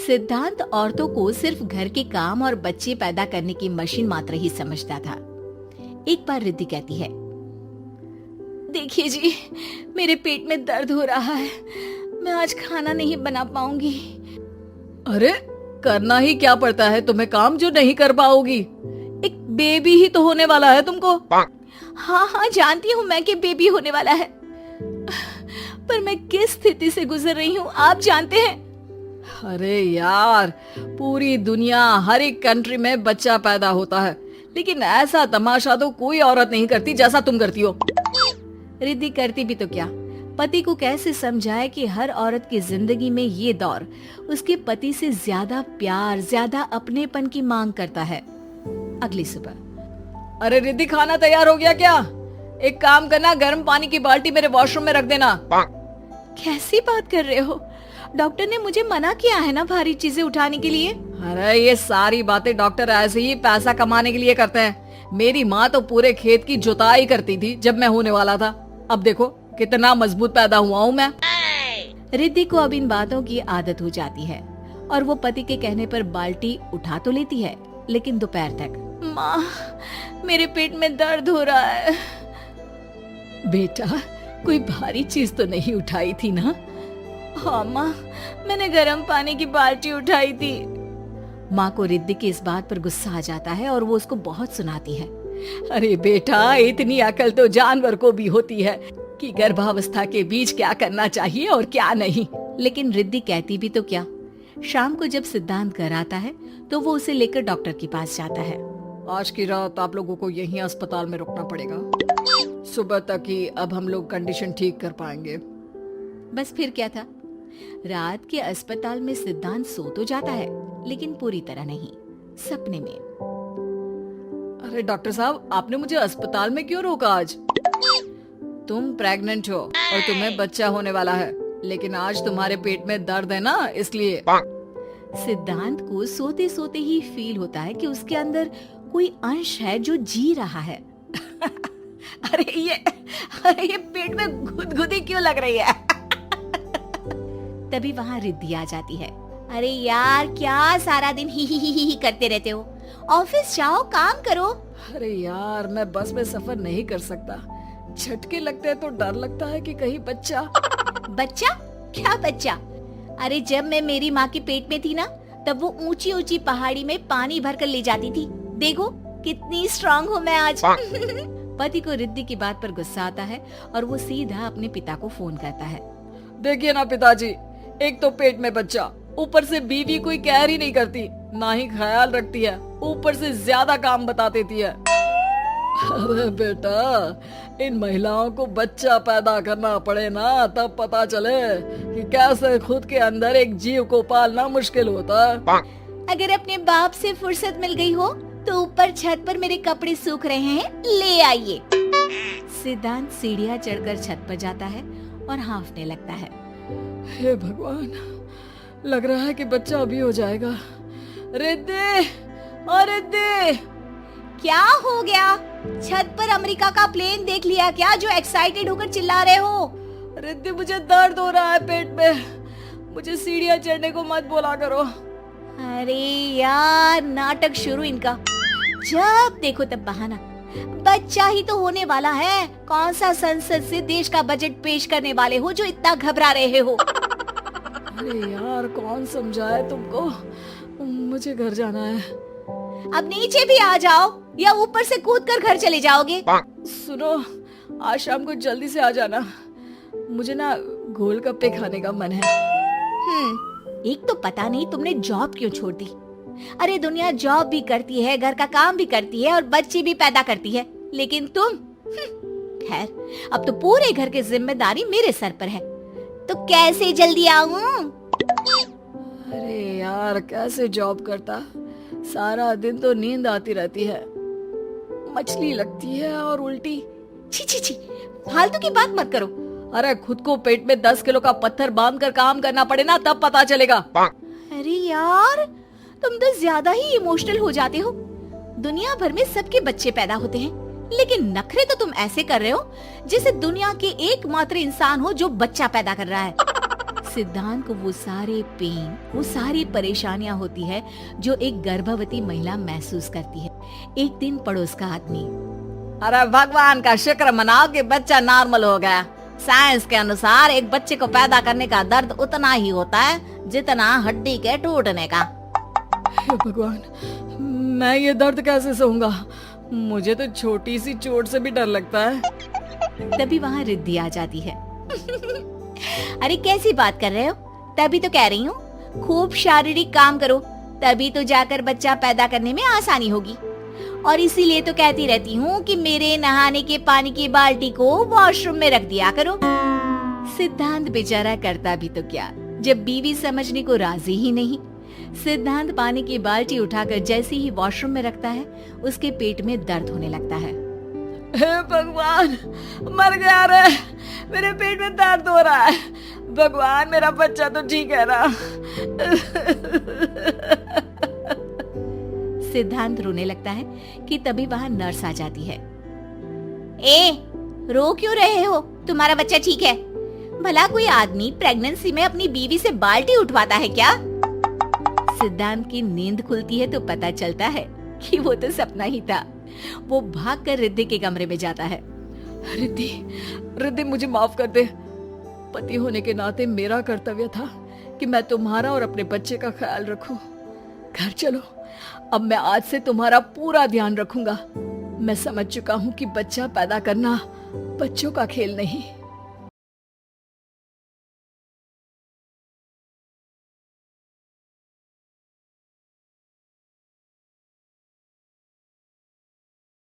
सिद्धांत औरतों को सिर्फ घर के काम और बच्चे पैदा करने की मशीन मात्र ही समझता था। एक बार रिद्धि कहती है, देखिए जी, मेरे पेट में दर्द हो रहा है, मैं आज खाना नहीं बना पाऊंगी। अरे करना ही क्या पड़ता है तुम्हें काम जो नहीं कर पाओगी? एक बेबी ही तो होने वाला है तुमको। हाँ हाँ जानती हूँ मैं कि बेबी होने वाला है, पर मैं किस स्थिति से गुजर रही हूँ आप जानते हैं। अरे यार, पूरी दुनिया हर एक कंट्री में बच्चा पैदा होता है, लेकिन ऐसा तमाशा तो कोई औरत नहीं करती जैसा तुम करती हो। रिद्धि करती भी तो क्या, पति को कैसे समझाए कि हर औरत की जिंदगी में ये दौर उसके पति से ज्यादा प्यार, ज्यादा अपनेपन की मांग करता है। अगली सुबह, अरे रिद्धि, खाना तैयार हो गया क्या? एक काम करना, गर्म पानी की बाल्टी मेरे वॉशरूम में रख देना। कैसी बात कर रहे हो? डॉक्टर ने मुझे मना किया है ना भारी चीजें उठाने के लिए। अरे ये सारी बातें डॉक्टर ऐसे ही पैसा कमाने के लिए करते हैं। मेरी माँ तो पूरे खेत की जुताई करती थी जब मैं होने वाला था। अब देखो कितना मजबूत पैदा हुआ हूँ मैं। रिद्धि को अब इन बातों की आदत हो जाती है और वो पति के कहने पर बाल्टी उठा तो लेती है, लेकिन दोपहर तक, माँ मेरे पेट में दर्द हो रहा है। बेटा, कोई भारी चीज तो नहीं उठाई थी ना? हाँ माँ, मैंने गर्म पानी की बाल्टी उठाई थी। माँ को रिद्धि की इस बात पर गुस्सा आ जाता है और वो उसको बहुत सुनाती है। अरे बेटा, इतनी अकल तो जानवर को भी होती है कि गर्भावस्था के बीच क्या करना चाहिए और क्या नहीं। लेकिन रिद्धि कहती भी तो क्या। शाम को जब सिद्धांत घर आता है तो वो उसे लेकर डॉक्टर के पास जाता है। आज की रात आप लोगों को यहीं अस्पताल में रुकना पड़ेगा, सुबह तक ही अब हम लोग कंडीशन ठीक कर पाएंगे। बस फिर क्या था, रात के अस्पताल में सिद्धांत सो तो जाता है, लेकिन पूरी तरह नहीं, सपने में। अरे डॉक्टर साहब, आपने मुझे अस्पताल में क्यों रोका आज? तुम प्रेग्नेंट हो और तुम्हें बच्चा होने वाला है, लेकिन आज तुम्हारे पेट में दर्द है ना, इसलिए। सिद्धांत को सोते सोते ही फील होता है कि उसके अंदर कोई अंश है जो जी रहा है। अरे ये पेट में गुदगुदी क्यों लग रही है? तभी वहाँ रिद्धि आ जाती है। अरे यार, क्या सारा दिन ही करते रहते हो? ऑफिस जाओ, काम करो। अरे यार, मैं बस में सफर नहीं कर सकता, झटके लगते हैं तो डर लगता है कि कहीं बच्चा। बच्चा? क्या बच्चा? अरे जब मैं मेरी माँ के पेट में थी ना, तब वो ऊंची ऊंची पहाड़ी में पानी भर कर ले जाती थी। देखो कितनी स्ट्रांग हूँ मैं आज। पति को रिद्धि की बात पर गुस्सा आता है और वो सीधा अपने पिता को फोन करता है। देखिए ना पिताजी, एक तो पेट में बच्चा, ऊपर से बीवी कोई केयर ही नहीं करती, ना ही ख्याल रखती है, ऊपर से ज्यादा काम बता देती है। अरे बेटा, इन महिलाओं को बच्चा पैदा करना पड़े ना, तब पता चले कि कैसे खुद के अंदर एक जीव को पालना मुश्किल होता है। अगर अपने बाप से फुर्सत मिल गई हो तो ऊपर छत पर मेरे कपड़े सूख रहे हैं, ले आइए। सिद्धांत सीढ़ियां चढ़कर छत पर जाता है और हांफने लगता है। हे भगवान, लग रहा है कि बच्चा अभी हो जाएगा। रिद्धि, ओ रिद्धि! क्या हो गया? छत पर अमेरिका का प्लेन देख लिया क्या जो एक्साइटेड होकर चिल्ला रहे हो? रिद्धि, मुझे दर्द हो रहा है पेट में, मुझे सीढ़ियां चढ़ने को मत बोला करो। अरे यार, नाटक शुरू इनका, जब देखो तब बहाना। बच्चा ही तो होने वाला है, कौन सा संसद से देश का बजट पेश करने वाले हो जो इतना घबरा रहे हो? अरे यार, कौन समझाए तुमको, मुझे घर जाना है। अब नीचे भी आ जाओ या ऊपर से कूदकर घर चले जाओगे? सुनो, आज शाम को जल्दी से आ जाना, मुझे ना गोलगप्पे खाने का मन है। एक तो पता नहीं तुमने जॉब क्यों छोड़ दी। अरे दुनिया जॉब भी करती है, घर का काम भी करती है और बच्चे भी पैदा करती है, लेकिन तुम, खैर, अब तो पूरे घर की जिम्मेदारी मेरे सर पर है, तो कैसे जल्दी आऊं? अरे यार, कैसे जॉब करता, सारा दिन तो नींद आती रहती है, मछली लगती है और उल्टी। छी छी छी, फालतू की बात मत करो। अरे खुद को पेट में 10 किलो का पत्थर बांधकर काम करना पड़े ना, तब पता चलेगा। अरे यार, तुम तो ज्यादा ही इमोशनल हो जाते हो। दुनिया भर में सबके बच्चे पैदा होते हैं, लेकिन नखरे तो तुम ऐसे कर रहे हो जैसे दुनिया के एकमात्र इंसान हो जो बच्चा पैदा कर रहा है। सिद्धांत को वो सारे पेन, वो सारी परेशानियां होती है जो एक गर्भवती महिला महसूस करती है। एक दिन पड़ोस का आदमी, अरे भगवान का शुक्र मनाओ कि बच्चा नॉर्मल हो गया। साइंस के अनुसार एक बच्चे को पैदा करने का दर्द उतना ही होता है जितना हड्डी के टूटने का। हे भगवान, मैं ये दर्द कैसे सहूंगा? मुझे तो छोटी सी चोट से भी डर लगता है। तभी वहाँ रिद्धि आ जाती है। अरे कैसी बात कर रहे हो? तभी तो कह रही हूँ खूब शारीरिक काम करो, तभी तो जाकर बच्चा पैदा करने में आसानी होगी। और इसीलिए तो कहती रहती हूँ कि मेरे नहाने के पानी की बाल्टी को वॉशरूम में रख दिया करो। सिद्धांत बेचारा करता भी तो क्या, जब बीवी समझने को राजी ही नहीं। सिद्धांत पानी की बाल्टी उठाकर जैसे ही वॉशरूम में रखता है, उसके पेट में दर्द होने लगता है। हे भगवान, मर गया रे, मेरे पेट में दर्द हो रहा है। भगवान, मेरा बच्चा तो ठीक है ना? सिद्धांत रोने लगता है कि तभी वहाँ नर्स आ जाती है। ए, रो क्यों रहे हो? तुम्हारा बच्चा ठीक है? भला कोई आदमी प्रेगनेंसी में अपनी बीवी से बाल्टी उठवाता है क्या? सिद्धांत की नींद खुलती है तो पता चलता है कि वो तो सपना ही था। वो भागकर रिद्धि के कमरे में जाता है। रिद्धि, रिद्धि मुझे माफ कर दे। पति होने के नाते मेरा कर्तव्य था कि मैं तुम्हारा और अपने बच्चे का ख्याल रखूं। घर चलो, अब मैं आज से तुम्हारा पूरा ध्यान रखूंगा। मैं समझ चुका हूं कि बच्चा पैदा करना बच्चों का खेल नहीं,